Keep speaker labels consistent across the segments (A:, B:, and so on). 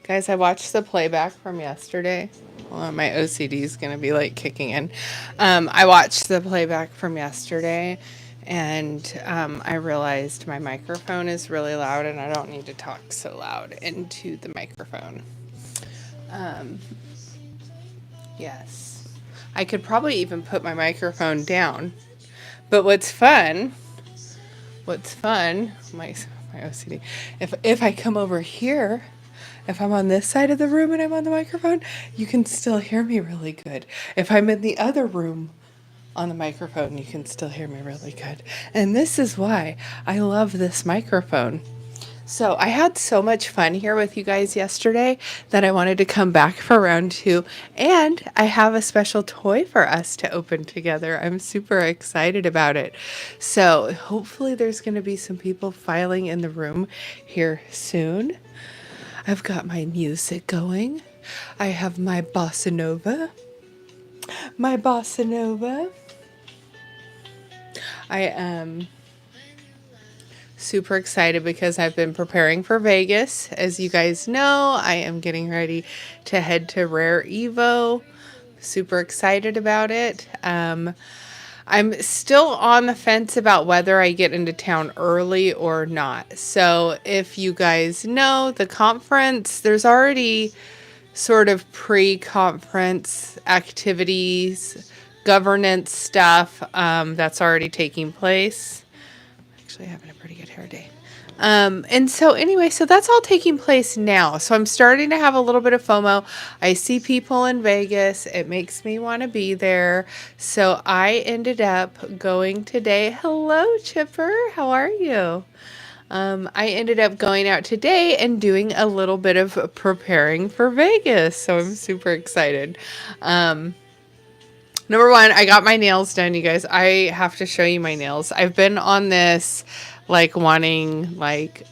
A: Guys, I watched the playback from yesterday. Well, my OCD is going to be like kicking in. I watched the playback from yesterday and I realized my microphone is really loud and I don't need to talk so loud into the microphone. Um, yes. I could probably even put my microphone down. But my OCD, if I come over here, if I'm on this side of the room and I'm on the microphone, you can still hear me really good. If I'm in the other room on the microphone, you can still hear me really good. And this is why I love this microphone. So I had so much fun here with you guys yesterday that I wanted to come back for round 2. And I have a special toy for us to open together. I'm super excited about it. So hopefully there's going to be some people filing in the room here soon. I've got my music going. I have my bossa nova. I am super excited because I've been preparing for Vegas. As you guys know, I am getting ready to head to Rare Evo. Super excited about it. I'm still on the fence about whether I get into town early or not. So if you guys know the conference, there's already sort of pre-conference activities, governance stuff that's already taking place. Actually having a pretty good hair day. And so anyway, so that's all taking place now. So I'm starting to have a little bit of FOMO. I see people in Vegas. It makes me want to be there. So I ended up going today. Hello, Chipper. How are you? I ended up going out today and doing a little bit of preparing for Vegas. So I'm super excited. Number one, I got my nails done, you guys. I have to show you my nails. I've been on this, like, wanting, like,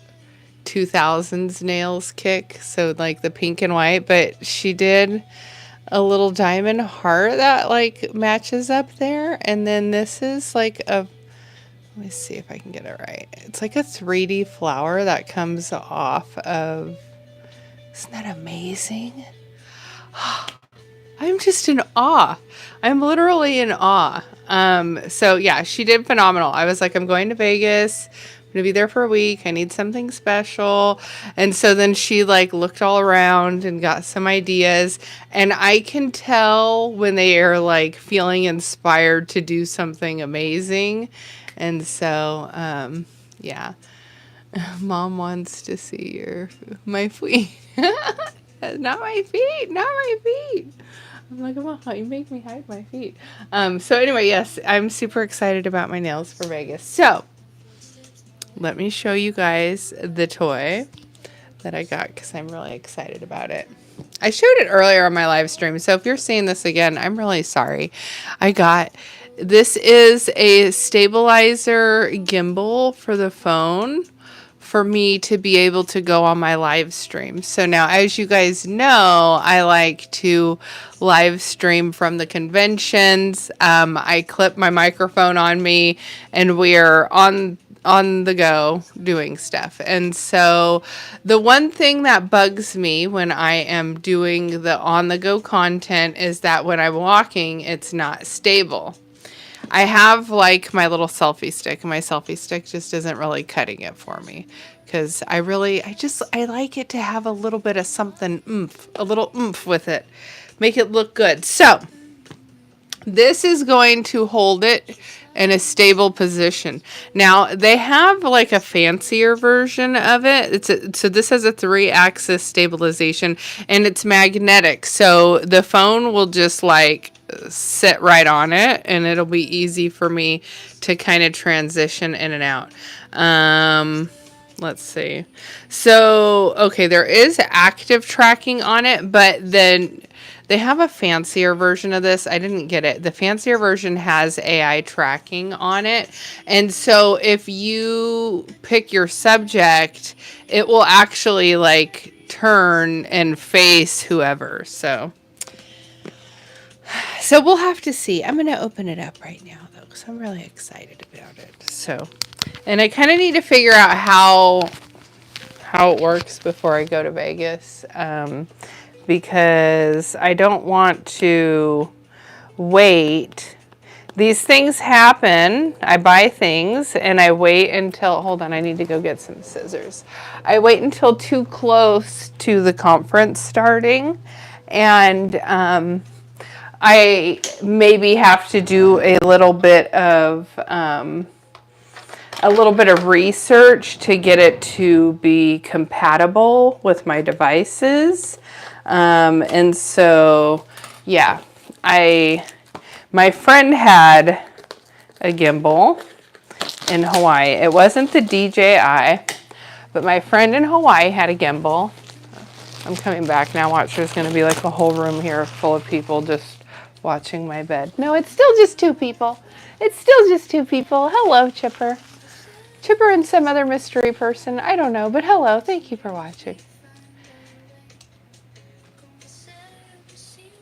A: 2000s nails kick. So, like, the pink and white. But she did a little diamond heart that, like, matches up there. And then this is, like, let me see if I can get it right. It's like a 3D flower that comes off of... Isn't that amazing? I'm just in awe. I'm literally in awe. So yeah, she did phenomenal. I was like, I'm going to Vegas. I'm gonna be there for a week. I need something special. And so then she like looked all around and got some ideas. And I can tell when they are like feeling inspired to do something amazing. And so, yeah. Mom wants to see my feet. Not my feet. Not my feet. I'm like, come on, you make me hide my feet. So anyway, yes, I'm super excited about my nails for Vegas. So let me show you guys the toy that I got because I'm really excited about it. I showed it earlier on my live stream. So if you're seeing this again, I'm really sorry. This is a stabilizer gimbal for the phone for me to be able to go on my live stream. So now, as you guys know, I like to live stream from the conventions. I clip my microphone on me and we're on the go doing stuff. And so the one thing that bugs me when I am doing the on the go content is that when I'm walking, it's not stable. I have like my little selfie stick, and my selfie stick just isn't really cutting it for me because I like it to have a little bit of something a little oomph with it, make it look good. So this is going to hold it in a stable position. Now they have like a fancier version of it. So this has a 3-axis stabilization and it's magnetic. So the phone will just like sit right on it and it'll be easy for me to kind of transition in and out. Let's see. So, okay, there is active tracking on it, but then they have a fancier version of this. I didn't get it. The fancier version has AI tracking on it. And so if you pick your subject, it will actually like turn and face whoever. So we'll have to see. I'm going to open it up right now though, because I'm really excited about it. So, and I kind of need to figure out how how it works before I go to Vegas, because I don't want to wait. These things happen. I buy things and I wait until, hold on, I need to go get some scissors. I wait until too close to the conference starting, and I maybe have to do a little bit of research to get it to be compatible with my devices. And so, yeah, my friend had a gimbal in Hawaii. It wasn't the DJI, but my friend in Hawaii had a gimbal. I'm coming back now. Watch, there's going to be like a whole room here full of people just watching my bed. No, it's still just 2 people. It's still just 2 people. Hello, Chipper. Chipper and some other mystery person. I don't know, but hello. Thank you for watching.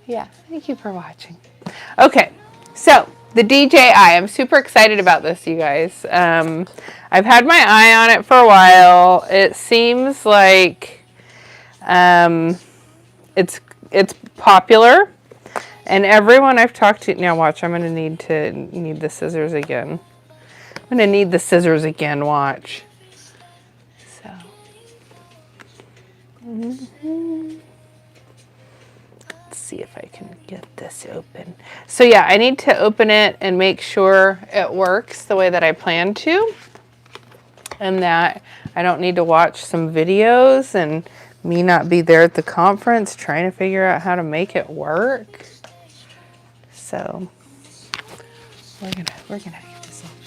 A: Yeah, thank you for watching. Okay, so the DJI. I'm super excited about this, you guys. I've had my eye on it for a while. It seems like it's popular, and everyone I've talked to. Now watch, I'm gonna need the scissors again. I'm gonna need the scissors again. Watch. So. Let's see if I can get this open. So yeah, I need to open it and make sure it works the way that I plan to, and that I don't need to watch some videos and me not be there at the conference trying to figure out how to make it work. So we're gonna get this open.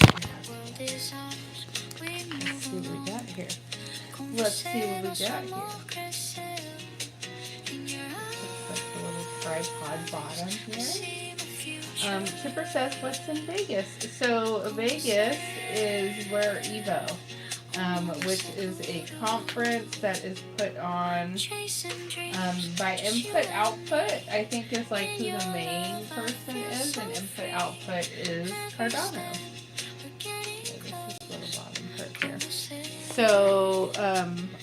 A: Let's see what we got here. Let's see what we got here. Looks like the little tripod bottom here. Chipper says, what's in Vegas? So Vegas is where Evo, which is a conference that is put on by Input Output. I think is like who the main person is, and Input Output is Cardano. So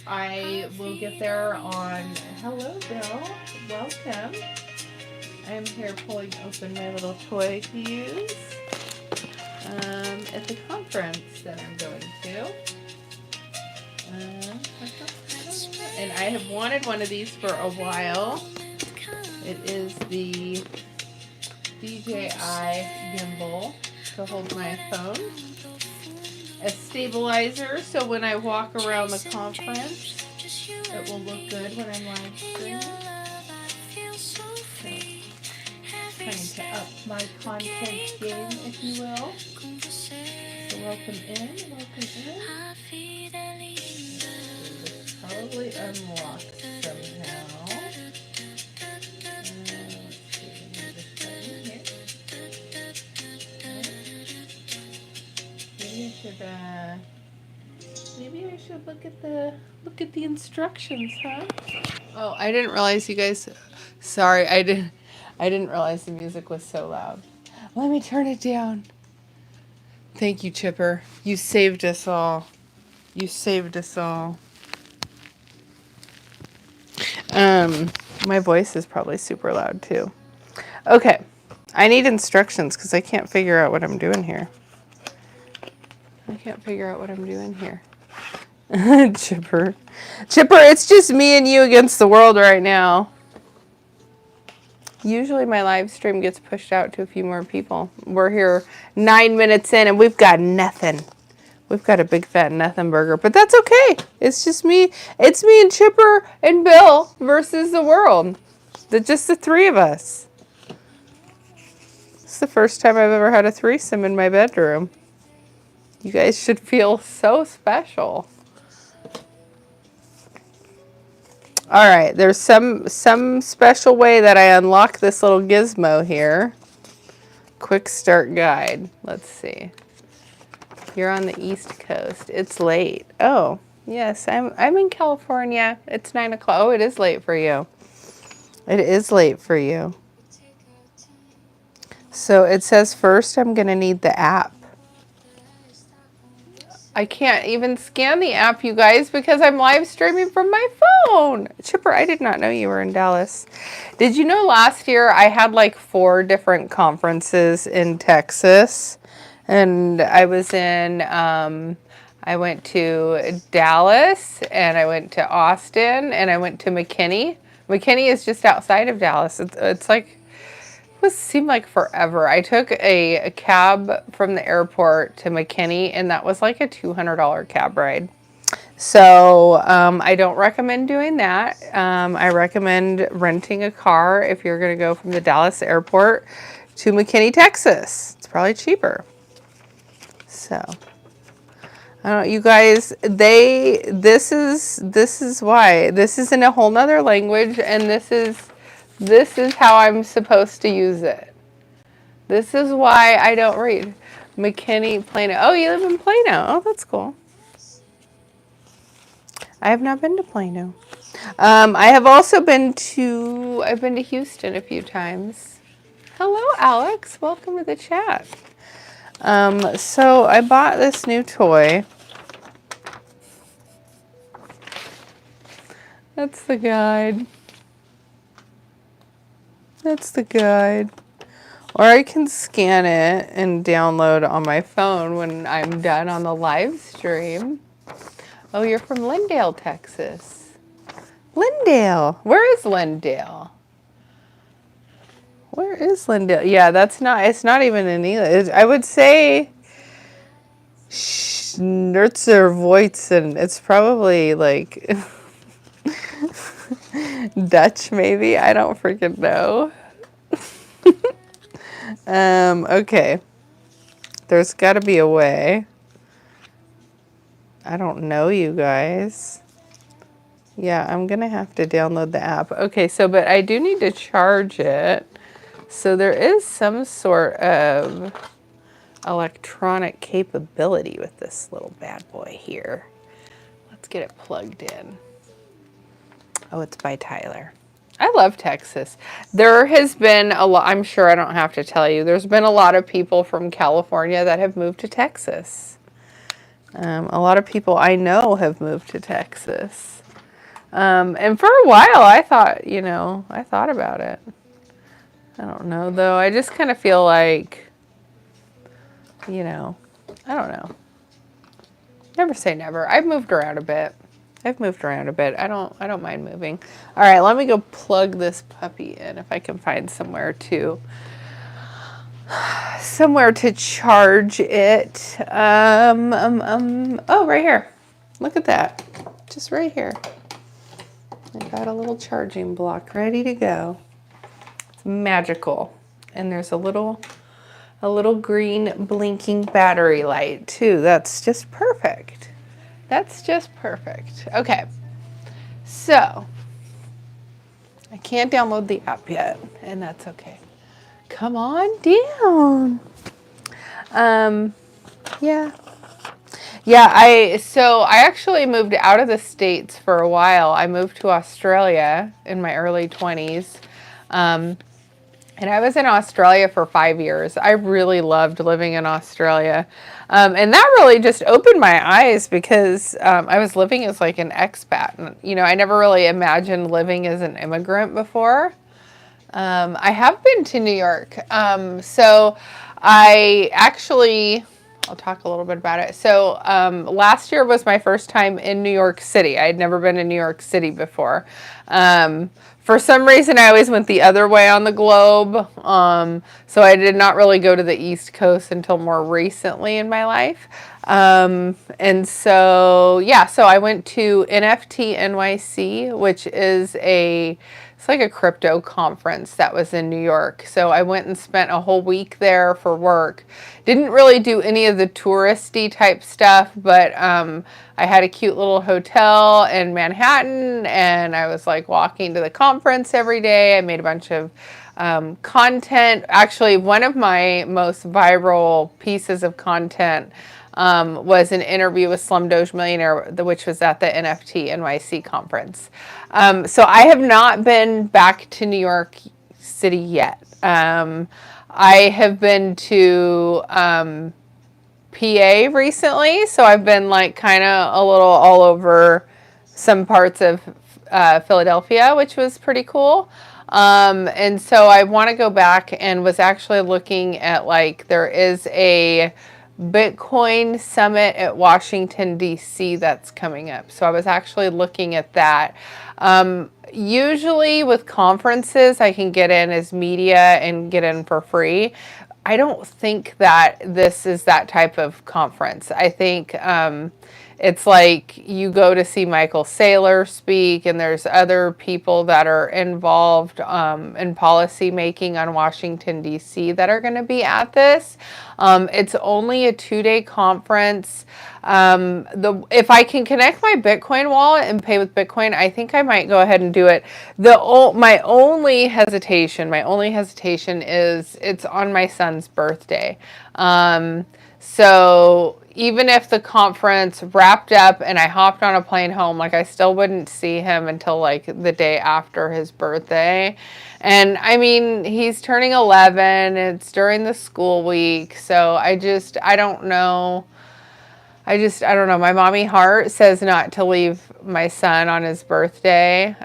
A: I will get there on, hello Bill, welcome. I'm here pulling open my little toy to use at the conference that I'm going to. And I have wanted one of these for a while. It is the DJI gimbal to hold my phone. A stabilizer, so when I walk around the conference, it will look good when I'm live streaming. So, trying to up my content game, if you will. So welcome in. Probably unlocked somehow. Maybe I should look at the instructions, huh? Oh, I didn't realize you guys. Sorry, I didn't realize the music was so loud. Let me turn it down. Thank you, Chipper. You saved us all. My voice is probably super loud too. Okay, I need instructions because I can't figure out what I'm doing here. Chipper, it's just me and you against the world right now. Usually my live stream gets pushed out to a few more people. We're here 9 minutes in and we've got nothing. We've got a big fat nothing burger, but that's okay. It's just me. It's me and Chipper and Bill versus the world. Just the 3 of us. It's the first time I've ever had a threesome in my bedroom. You guys should feel so special. All right, there's some special way that I unlock this little gizmo here. Quick start guide. Let's see. You're on the East Coast. It's late. Oh, yes, I'm in California. It's 9 o'clock. Oh, it is late for you. So it says first I'm going to need the app. I can't even scan the app, you guys, because I'm live streaming from my phone. Chipper, I did not know you were in Dallas. Did you know last year I had like 4 different conferences in Texas? And I was in, I went to Dallas, and I went to Austin, and I went to McKinney. McKinney is just outside of Dallas. It's like, seemed like forever. I took a cab from the airport to McKinney, and that was like a $200 cab ride. So I don't recommend doing that. I recommend renting a car if you're going to go from the Dallas airport to McKinney, Texas. It's probably cheaper. So I don't know, you guys, this is why. This is in a whole nother language, and this is how I'm supposed to use it. This is why I don't read. McKinney, Plano. Oh, you live in Plano. Oh, that's cool. I have not been to Plano. I have also I've been to Houston a few times. Hello, Alex. Welcome to the chat. So I bought this new toy. That's the guide. That's the guide. Or I can scan it and download on my phone when I'm done on the live stream. Oh, you're from Lindale, Texas. Lindale. Where is Lindale? Where is Lindale? Yeah, it's not even in English. I would say Schnerzervoitzen. It's probably like Dutch, maybe. I don't freaking know. Okay. There's got to be a way. I don't know, you guys. Yeah, I'm going to have to download the app. Okay, but I do need to charge it. So there is some sort of electronic capability with this little bad boy here. Let's get it plugged in. Oh, it's by Tyler. I love Texas. There has been a lot, I'm sure I don't have to tell you, there's been a lot of people from California that have moved to Texas. A lot of people I know have moved to Texas. And for a while I thought about it. I don't know, though. I just kind of feel like, I don't know. Never say never. I've moved around a bit. I don't mind moving. All right, let me go plug this puppy in if I can find somewhere to charge it. Oh, right here. Look at that. Just right here. I got a little charging block ready to go. It's magical. And there's a little green blinking battery light too. That's just perfect. Okay. So, I can't download the app yet, and that's okay. Come on down. Yeah. I actually moved out of the States for a while. I moved to Australia in my early 20s. And I was in Australia for 5 years. I really loved living in Australia. And that really just opened my eyes because I was living as like an expat. And, I never really imagined living as an immigrant before. I have been to New York. So I'll talk a little bit about it. So last year was my first time in New York City. I had never been in New York City before. For some reason, I always went the other way on the globe. So I did not really go to the East Coast until more recently in my life. And so I went to NFT NYC, which is it's like a crypto conference that was in New York. So I went and spent a whole week there for work. Didn't really do any of the touristy type stuff, but I had a cute little hotel in Manhattan, and I was like walking to the conference every day. I made a bunch of content. Actually, one of my most viral pieces of content was an interview with Slumdoge Millionaire, which was at the NFT NYC conference. So I have not been back to New York City yet. I have been to PA recently, so I've been like kind of a little all over some parts of Philadelphia, which was pretty cool. And so I want to go back and was actually looking at like there is a Bitcoin summit at Washington, D.C. that's coming up. So I was actually looking at that. Usually with conferences, I can get in as media and get in for free. I don't think that this is that type of conference. I think it's like you go to see Michael Saylor speak, and there's other people that are involved in policy making on Washington, D.C. that are going to be at this. It's only a 2-day conference. If I can connect my Bitcoin wallet and pay with Bitcoin, I think I might go ahead and do it. My only hesitation is it's on my son's birthday. So even if the conference wrapped up and I hopped on a plane home, like I still wouldn't see him until like the day after his birthday. And I mean, he's turning 11. It's during the school week. So I don't know. I don't know. My mommy heart says not to leave my son on his birthday,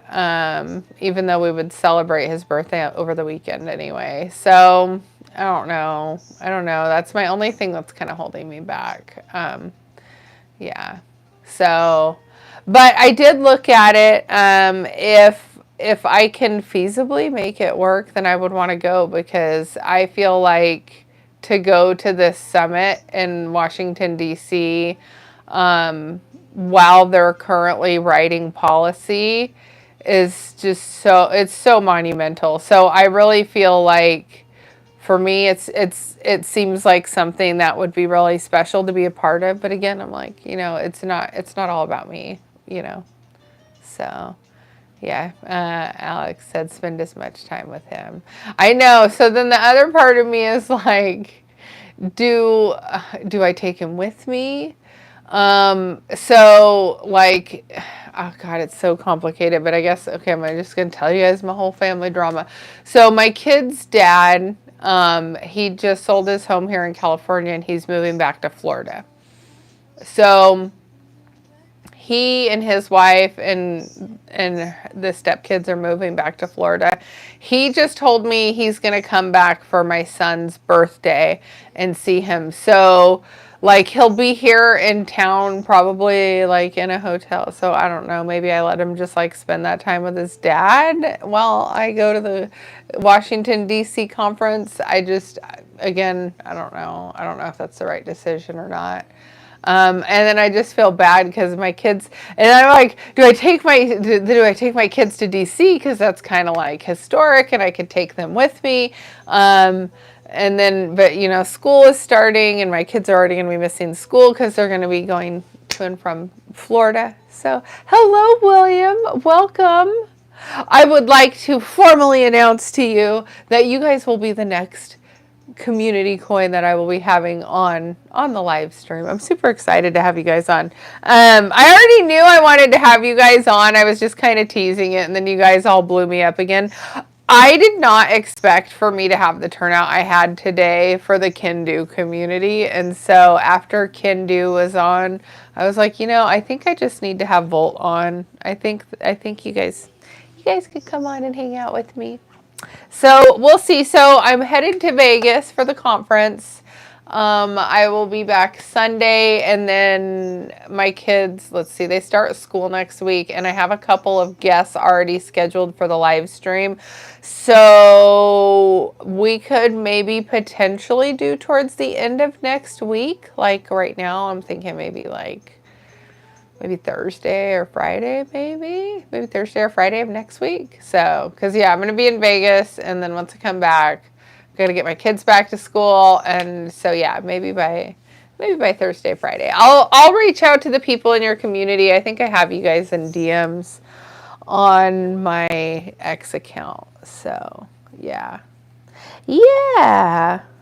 A: even though we would celebrate his birthday over the weekend anyway. So I don't know. That's my only thing that's kind of holding me back. Yeah. So, but I did look at it. If I can feasibly make it work, then I would want to go, because I feel like to go to this summit in Washington, D.C., while they're currently writing policy is just it's so monumental. So I really feel like for me, it seems like something that would be really special to be a part of. But again, I'm like, it's not all about me, so. Yeah, Alex said spend as much time with him. I know. So then the other part of me is like, do I take him with me? So like, oh God, it's so complicated. But I guess, okay, I'm just going to tell you guys my whole family drama. So my kid's dad, he just sold his home here in California, and he's moving back to Florida. So he and his wife and the stepkids are moving back to Florida. He just told me he's going to come back for my son's birthday and see him. So, like, he'll be here in town, probably, like, in a hotel. So, I don't know. Maybe I let him just, like, spend that time with his dad while I go to the Washington, D.C. conference. Again, I don't know. I don't know if that's the right decision or not. And then I just feel bad because my kids, and I'm like, do I take my kids to DC? Because that's kind of like historic, and I could take them with me. And then, but school is starting, and my kids are already going to be missing school because they're going to be going to and from Florida. So, hello, William. Welcome. I would like to formally announce to you that you guys will be the next community coin that I will be having on the live stream. I'm super excited to have you guys on. I already knew I wanted to have you guys on. I was just kind of teasing it, and then you guys all blew me up again. I did not expect for me to have the turnout I had today for the Kendu community. And so after Kendu was on, I was like, I think I just need to have Volt on. I think you guys could come on and hang out with me. So we'll see. So I'm headed to Vegas for the conference. I will be back Sunday, and then my kids, let's see, they start school next week, and I have a couple of guests already scheduled for the live stream. So we could maybe potentially do towards the end of next week. Like right now, I'm thinking maybe Thursday or Friday, maybe Thursday or Friday of next week. So, because I'm going to be in Vegas, and then once I come back, I'm going to get my kids back to school, and so maybe by Thursday, Friday, I'll reach out to the people in your community. I think I have you guys in DMs on my X account. So yeah,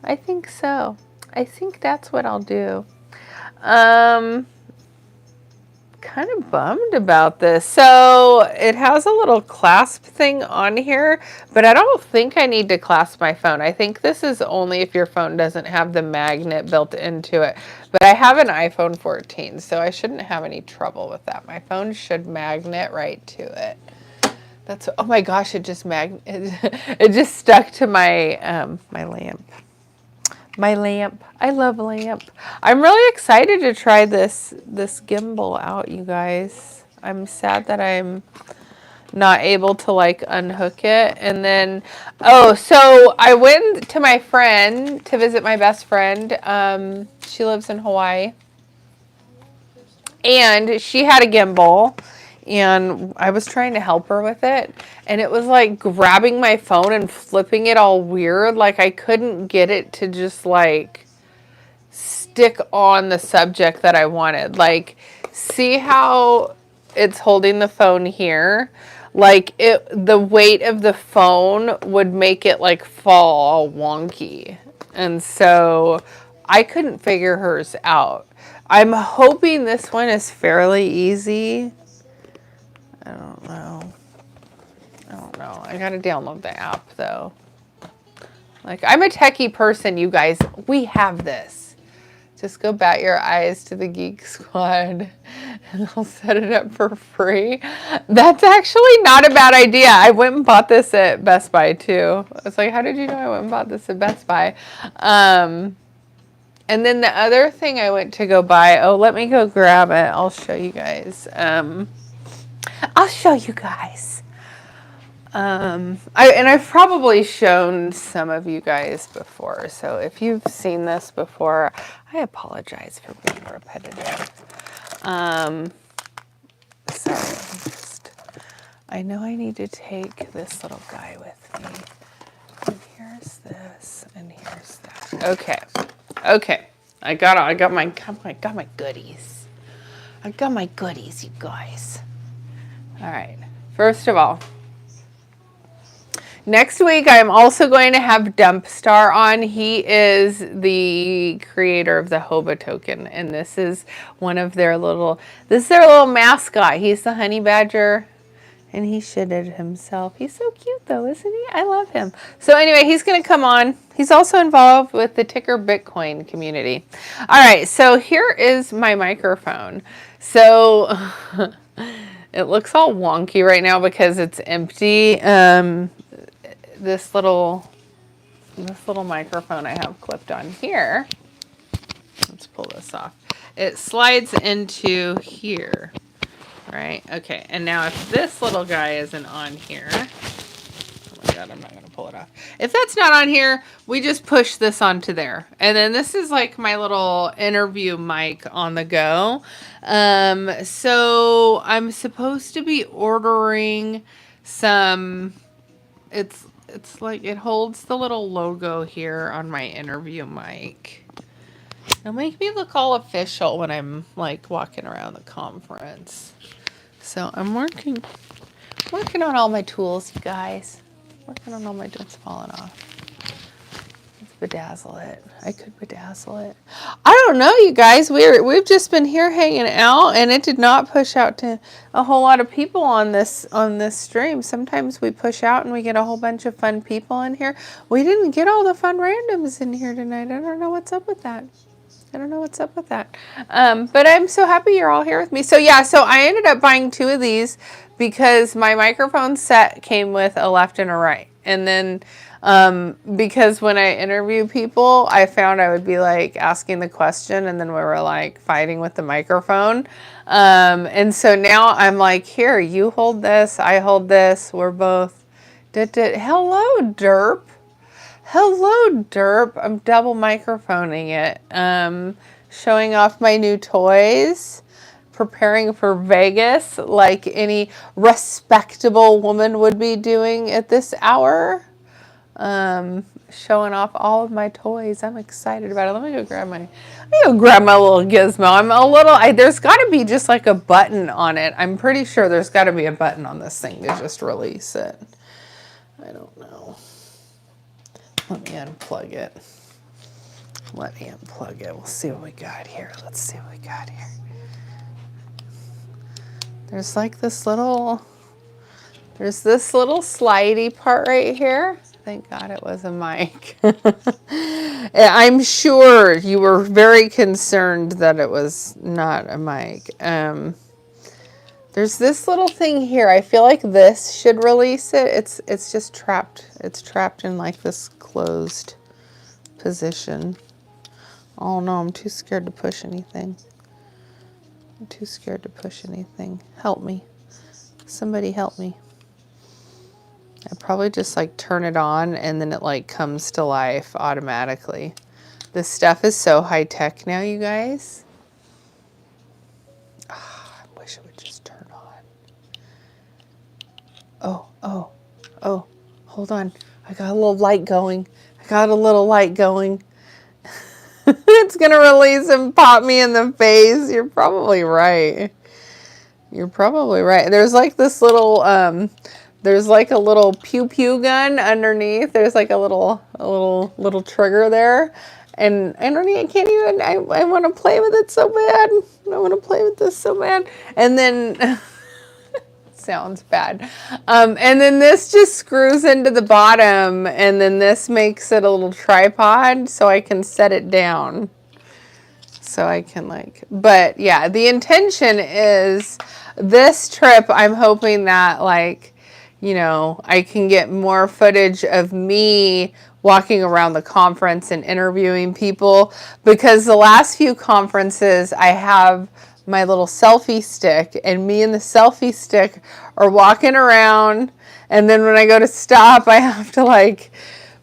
A: I think so. I think that's what I'll do. kind of bummed about this. So it has a little clasp thing on here, but I don't think I need to clasp my phone. I think this is only if your phone doesn't have the magnet built into it. But I have an iPhone 14, so I shouldn't have any trouble with that. My phone should magnet right to it. That's, oh my gosh, it just it just stuck to my my lamp. My lamp. I love lamp. I'm really excited to try this gimbal out, you guys. I'm sad that I'm not able to like unhook it. And then, oh, so I went to my friend to visit my best friend. She lives in Hawaii. And she had a gimbal. And I was trying to help her with it. And it was like grabbing my phone and flipping it all weird. Like I couldn't get it to just like stick on the subject that I wanted. Like, see how it's holding the phone here? Like the weight of the phone would make it like fall all wonky. And so I couldn't figure hers out. I'm hoping this one is fairly easy. I don't know. I gotta download the app though. Like, I'm a techie person, you guys. We have this. Just go bat your eyes to the Geek Squad and I'll set it up for free. That's actually not a bad idea. I went and bought this at Best Buy too. I was like, how did you know I went and bought this at Best Buy? And then the other thing I went to go buy, oh, let me go grab it. I'll show you guys. I'll show you guys. I've probably shown some of you guys before, so if you've seen this before, I apologize for being repetitive. I know I need to take this little guy with me. And here's this, and here's that. Okay. I got my goodies. I got my goodies, you guys. All right. First of all, next week I'm also going to have Dumpstar on. He is the creator of the Hoba token, and this is their little mascot. He's the honey badger, and he shitted himself. He's so cute though, isn't he? I love him. So anyway, he's going to come on. He's also involved with the Ticker Bitcoin community. All right, so here is my microphone. So it looks all wonky right now because it's empty. This little microphone I have clipped on here. Let's pull this off. It slides into here, right? Okay, and now if this little guy isn't on here, oh my God, I'm not gonna pull it off. If that's not on here, we just push this onto there. And then this is like my little interview mic on the go. So I'm supposed to be ordering some, it's like it holds the little logo here on my interview mic. It'll make me look all official when I'm like walking around the conference. So I'm working on all my tools, you guys. Working on all my tools falling off. Let's bedazzle it. I could bedazzle it. I don't know, you guys. We've just been here hanging out, and it did not push out to a whole lot of people on this stream. Sometimes we push out and we get a whole bunch of fun people in here. We didn't get all the fun randoms in here tonight. I don't know what's up with that. But I'm so happy you're all here with me. So yeah, so I ended up buying 2 of these because my microphone set came with a left and a right. And then because when I interview people, I found I would be like asking the question and then we were like fighting with the microphone. And so now I'm like, here, you hold this, I hold this. We're both, hello, derp. Hello, derp. I'm double microphoning it. Showing off my new toys. Preparing for Vegas like any respectable woman would be doing at this hour. Showing off all of my toys. I'm excited about it. Let me go grab my little gizmo. There's got to be just like a button on it. I'm pretty sure there's got to be a button on this thing to just release it. I don't know. Let me unplug it. We'll see what we got here. There's like this little, there's this little slidey part right here. Thank God it was a mic. I'm sure you were very concerned that it was not a mic. There's this little thing here. I feel like this should release it. It's just trapped. It's trapped in like this closed position. Oh no, I'm too scared to push anything. I'm too scared to push anything. Help me. Somebody help me. I probably just like turn it on and then it like comes to life automatically. This stuff is so high tech now, you guys. Oh, I wish it would just turn on. Oh, hold on. I got a little light going. It's gonna release and pop me in the face. You're probably right. There's like this little, there's like a little pew pew gun underneath. There's like a little trigger there. And I can't even, I want to play with it so bad. I want to play with this so bad. And then, sounds bad. And then this just screws into the bottom, and then this makes it a little tripod so I can set it down. So I can like, but yeah, the intention is this trip, I'm hoping that like, you know, I can get more footage of me walking around the conference and interviewing people, because the last few conferences I have my little selfie stick, and me and the selfie stick are walking around, and then when I go to stop, I have to like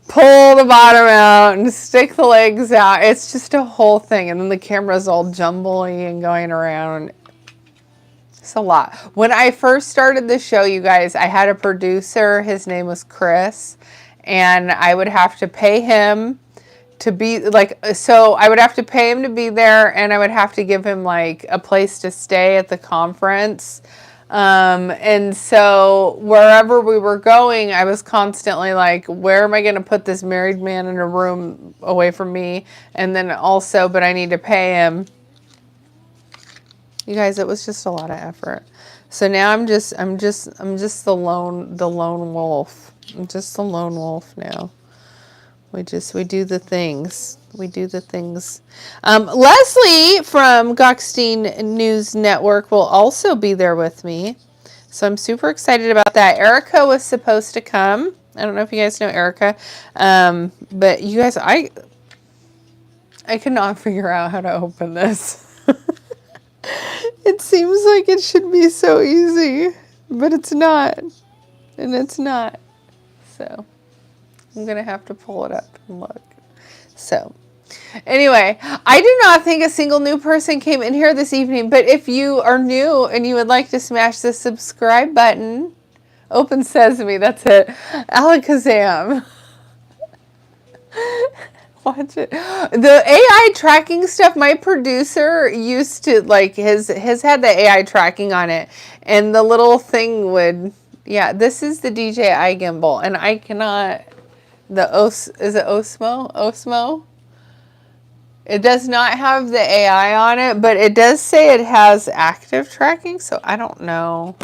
A: pull the bottom out and stick the legs out. It's just a whole thing, and then the camera's all jumbly and going around. It's a lot. When I first started the show, you guys, I had a producer. His name was Chris, and I would have to pay him to be like, so I would have to pay him to be there, and I would have to give him like a place to stay at the conference. And so wherever we were going, I was constantly like, where am I going to put this married man in a room away from me? And then also, but I need to pay him. You guys, it was just a lot of effort. So now I'm just the lone wolf. I'm just the lone wolf now. We do the things. Leslie from Gockstein News Network will also be there with me. So I'm super excited about that. Erica was supposed to come. I don't know if you guys know Erica. But you guys, I cannot figure out how to open this. It seems like it should be so easy, but it's not. And it's not. So I'm going to have to pull it up and look. So anyway, I do not think a single new person came in here this evening, but if you are new and you would like to smash the subscribe button, open sesame, that's it. Alakazam. Watch it. The AI tracking stuff, my producer used to, like, his had the AI tracking on it, and the little thing would, yeah, this is the DJI gimbal, and I cannot... is it Osmo? It does not have the AI on it, but it does say it has active tracking, so I don't know.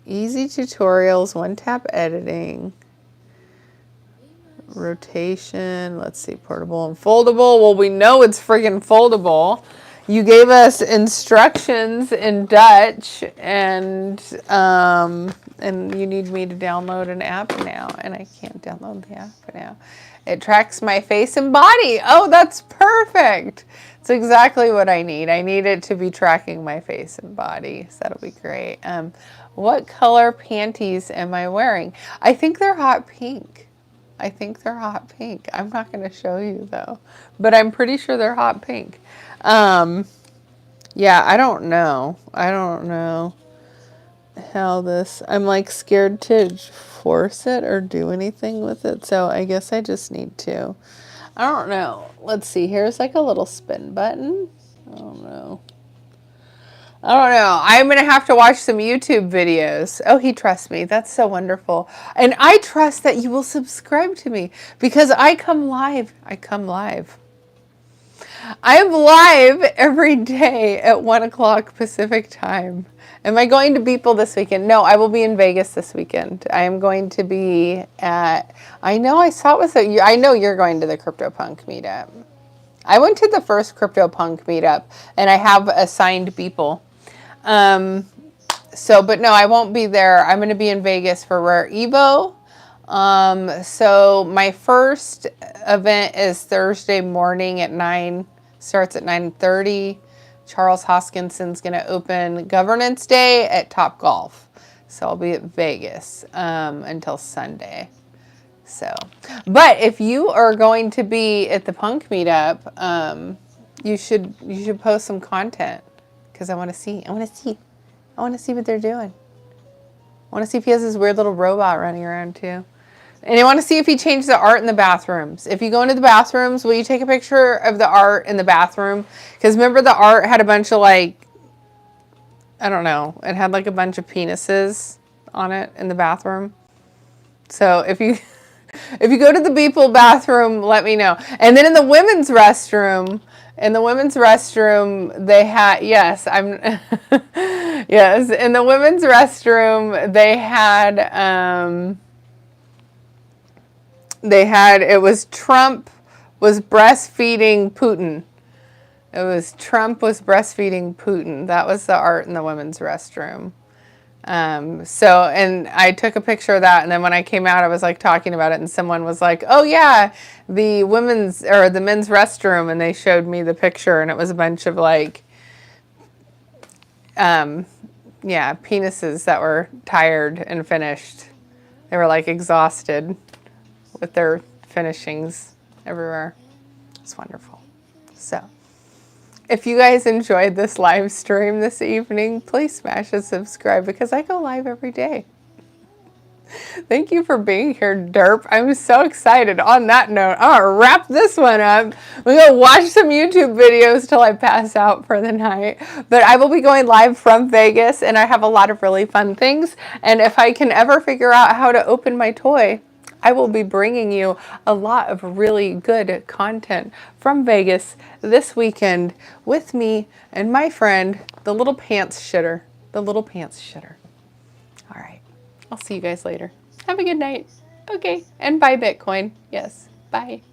A: Easy tutorials, one-tap editing, rotation, let's see, portable and foldable. Well, we know it's friggin' foldable. You gave us instructions in Dutch, and you need me to download an app now, and I can't download the app now. It tracks my face and body. Oh, that's perfect. It's exactly what I need. I need it to be tracking my face and body, so that'll be great. What color panties am I wearing? I think they're hot pink. I'm not going to show you, though, but I'm pretty sure they're hot pink. Yeah, I don't know how this, I'm like scared to force it or do anything with it. So I guess I just need to, I don't know. Let's see, here's like a little spin button. I don't know. I'm going to have to watch some YouTube videos. Oh, he trusts me. That's so wonderful. And I trust that you will subscribe to me because I come live. I am live every day at 1 o'clock Pacific time. Am I going to Beeple this weekend? No, I will be in Vegas this weekend. I am going to be at, I know I saw it was, I know you're going to the CryptoPunk meetup. I went to the first CryptoPunk meetup and I have assigned Beeple. But no, I won't be there. I'm going to be in Vegas for Rare Evo. So my first event is Thursday morning at 9, starts at 9:30. Charles Hoskinson's going to open Governance Day at Top Golf. So I'll be at Vegas until Sunday. So, but if you are going to be at the punk meetup, you should post some content because I want to see what they're doing. I want to see if he has this weird little robot running around too. And I want to see if he changed the art in the bathrooms. If you go into the bathrooms, will you take a picture of the art in the bathroom? Because remember the art had a bunch of like, I don't know, it had like a bunch of penises on it in the bathroom. So if you go to the Beeple bathroom, let me know. And then in the women's restroom, they had, yes, yes, in the women's restroom, it was Trump was breastfeeding Putin. It was Trump was breastfeeding Putin. That was the art in the women's restroom. And I took a picture of that, and then when I came out, I was like talking about it, and someone was like, "Oh yeah, the men's restroom," and they showed me the picture, and it was a bunch of like, penises that were tired and finished. They were like exhausted with their finishings everywhere. It's wonderful. So, if you guys enjoyed this live stream this evening, please smash a subscribe because I go live every day. Thank you for being here, Derp. I'm so excited. On that note, I'm gonna wrap this one up. We're gonna watch some YouTube videos till I pass out for the night. But I will be going live from Vegas, and I have a lot of really fun things. And if I can ever figure out how to open my toy, I will be bringing you a lot of really good content from Vegas this weekend with me and my friend, the little pants shitter. The little pants shitter. All right. I'll see you guys later. Have a good night. Okay. And buy Bitcoin. Yes. Bye.